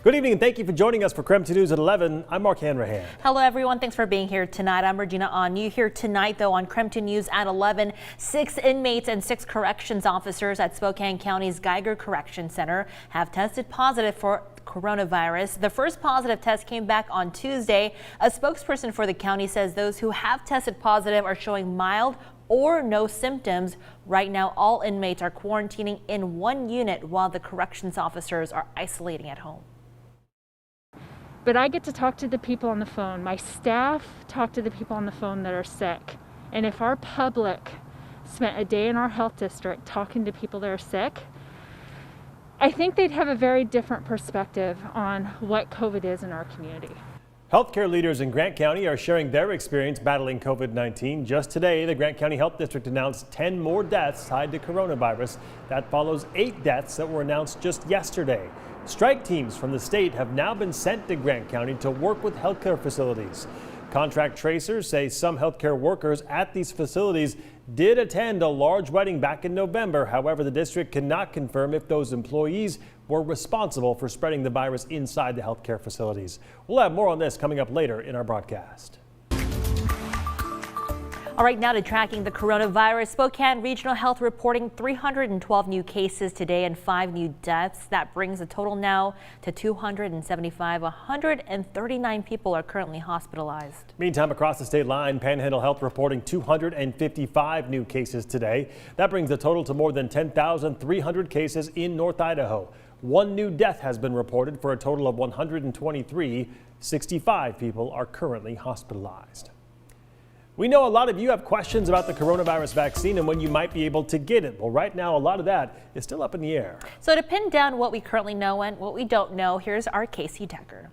Good evening and thank you for joining us for KREM 2 News at 11. I'm Mark Hanrahan. Hello everyone, thanks for being here tonight. I'm Regina On. You here tonight though on KREM 2 News at 11. 6 inmates and 6 corrections officers at Spokane County's Geiger Correction Center have tested positive for coronavirus. The first positive test came back on Tuesday. A spokesperson for the county says those who have tested positive are showing mild or no symptoms. Right now, all inmates are quarantining in one unit while the corrections officers are isolating at home. But I get to talk to the people on the phone. My staff talk to the people on the phone that are sick. And if our public spent a day in our health district talking to people that are sick, I think they'd have a very different perspective on what COVID is in our community. Healthcare leaders in Grant County are sharing their experience battling COVID-19. Just today, the Grant County Health District announced 10 more deaths tied to coronavirus. That follows 8 deaths that were announced just yesterday. Strike teams from the state have now been sent to Grant County to work with healthcare facilities. Contract tracers say some healthcare workers at these facilities did attend a large wedding back in November. However, the district cannot confirm if those employees were responsible for spreading the virus inside the healthcare facilities. We'll have more on this coming up later in our broadcast. All right, now to tracking the coronavirus. Spokane Regional Health reporting 312 new cases today and 5 new deaths. That brings the total now to 275. 139 people are currently hospitalized. Meantime, across the state line, Panhandle Health reporting 255 new cases today. That brings the total to more than 10,300 cases in North Idaho. 1 new death has been reported for a total of 123. 65 people are currently hospitalized. We know a lot of you have questions about the coronavirus vaccine and when you might be able to get it. Well, right now, a lot of that is still up in the air. So to pin down what we currently know and what we don't know, here's our Casey Decker.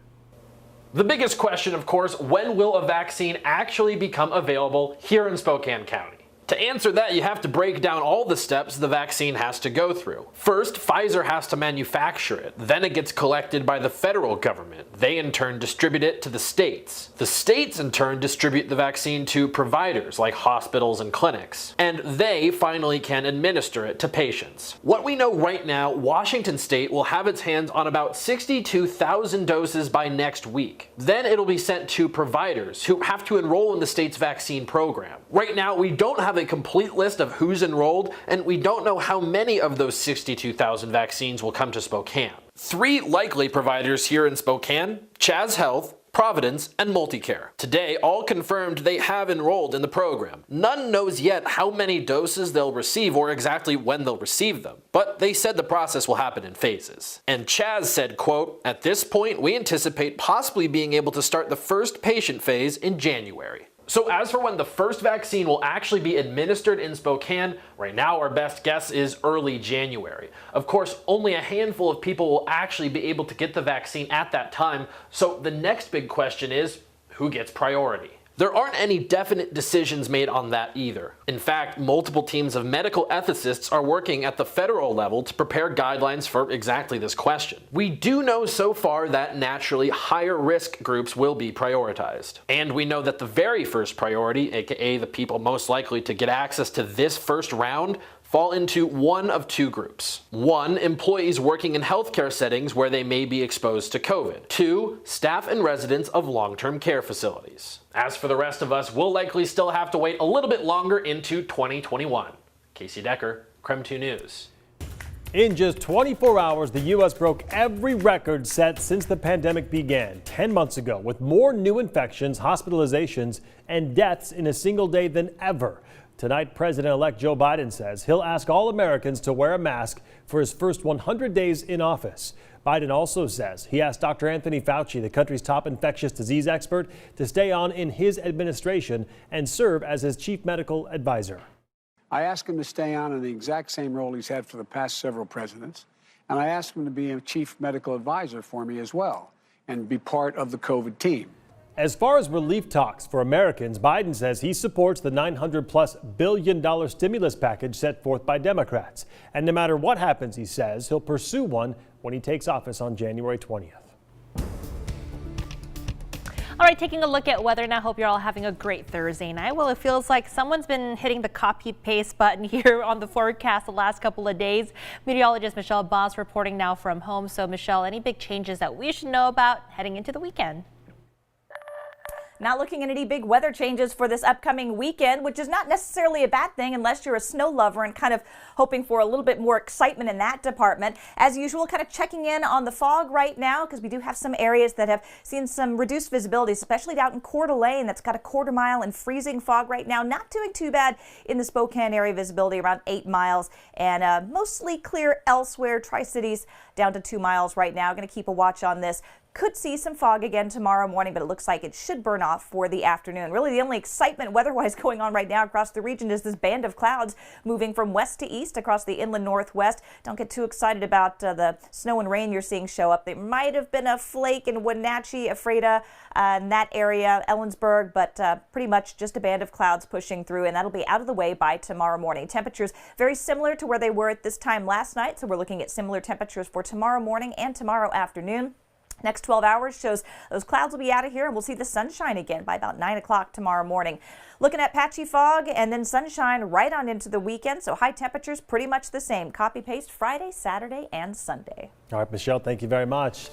The biggest question, of course, when will a vaccine actually become available here in Spokane County? To answer that, you have to break down all the steps the vaccine has to go through. First, Pfizer has to manufacture it. Then it gets collected by the federal government. They in turn distribute it to the states. The states in turn distribute the vaccine to providers like hospitals and clinics. And they finally can administer it to patients. What we know right now, Washington State will have its hands on about 62,000 doses by next week. Then it'll be sent to providers who have to enroll in the state's vaccine program. Right now, we don't have a complete list of who's enrolled, and we don't know how many of those 62,000 vaccines will come to Spokane. 3 likely providers here in Spokane: Chaz Health, Providence, and Multicare. Today, all confirmed they have enrolled in the program. None knows yet how many doses they'll receive or exactly when they'll receive them, but they said the process will happen in phases. And Chaz said, quote, "At this point, we anticipate possibly being able to start the first patient phase in January." So as for when the first vaccine will actually be administered in Spokane, right now our best guess is early January. Of course, only a handful of people will actually be able to get the vaccine at that time, so the next big question is, who gets priority? There aren't any definite decisions made on that either. In fact, multiple teams of medical ethicists are working at the federal level to prepare guidelines for exactly this question. We do know so far that naturally higher risk groups will be prioritized. And we know that the very first priority, aka the people most likely to get access to this first round, fall into one of 2 groups. 1, employees working in healthcare settings where they may be exposed to COVID. 2, staff and residents of long-term care facilities. As for the rest of us, we'll likely still have to wait a little bit longer into 2021. Casey Decker, KREM 2 News. In just 24 hours, the U.S. broke every record set since the pandemic began 10 months ago, with more new infections, hospitalizations, and deaths in a single day than ever. Tonight, President-elect Joe Biden says he'll ask all Americans to wear a mask for his first 100 days in office. Biden also says he asked Dr. Anthony Fauci, the country's top infectious disease expert, to stay on in his administration and serve as his chief medical advisor. I asked him to stay on in the exact same role he's had for the past several presidents, and I asked him to be a chief medical advisor for me as well and be part of the COVID team. As far as relief talks for Americans, Biden says he supports the $900+ billion stimulus package set forth by Democrats. And no matter what happens, he says he'll pursue one when he takes office on January 20th. All right, taking a look at weather now. Hope you're all having a great Thursday night. Well, it feels like someone's been hitting the copy paste button here on the forecast the last couple of days. Meteorologist Michelle Boss reporting now from home. So Michelle, any big changes that we should know about heading into the weekend? Not looking at any big weather changes for this upcoming weekend, which is not necessarily a bad thing unless you're a snow lover and kind of hoping for a little bit more excitement in that department. As usual, kind of checking in on the fog right now because we do have some areas that have seen some reduced visibility, especially out in Coeur d'Alene. That's got a quarter-mile and freezing fog right now. Not doing too bad in the Spokane area, visibility around 8 miles, and mostly clear elsewhere. Tri-Cities down to 2 miles right now. Going to keep a watch on this. Could see some fog again tomorrow morning, but it looks like it should burn off for the afternoon. Really, the only excitement weather-wise going on right now across the region is this band of clouds moving from west to east across the inland northwest. Don't get too excited about the snow and rain you're seeing show up. There might have been a flake in Wenatchee, Ephrata, in that area, Ellensburg, but pretty much just a band of clouds pushing through, and that'll be out of the way by tomorrow morning. Temperatures very similar to where they were at this time last night, so we're looking at similar temperatures for tomorrow morning and tomorrow afternoon. Next 12 hours shows those clouds will be out of here and we'll see the sunshine again by about 9 o'clock tomorrow morning. Looking at patchy fog and then sunshine right on into the weekend, so high temperatures pretty much the same. Copy paste Friday, Saturday, and Sunday. All right, Michelle, thank you very much.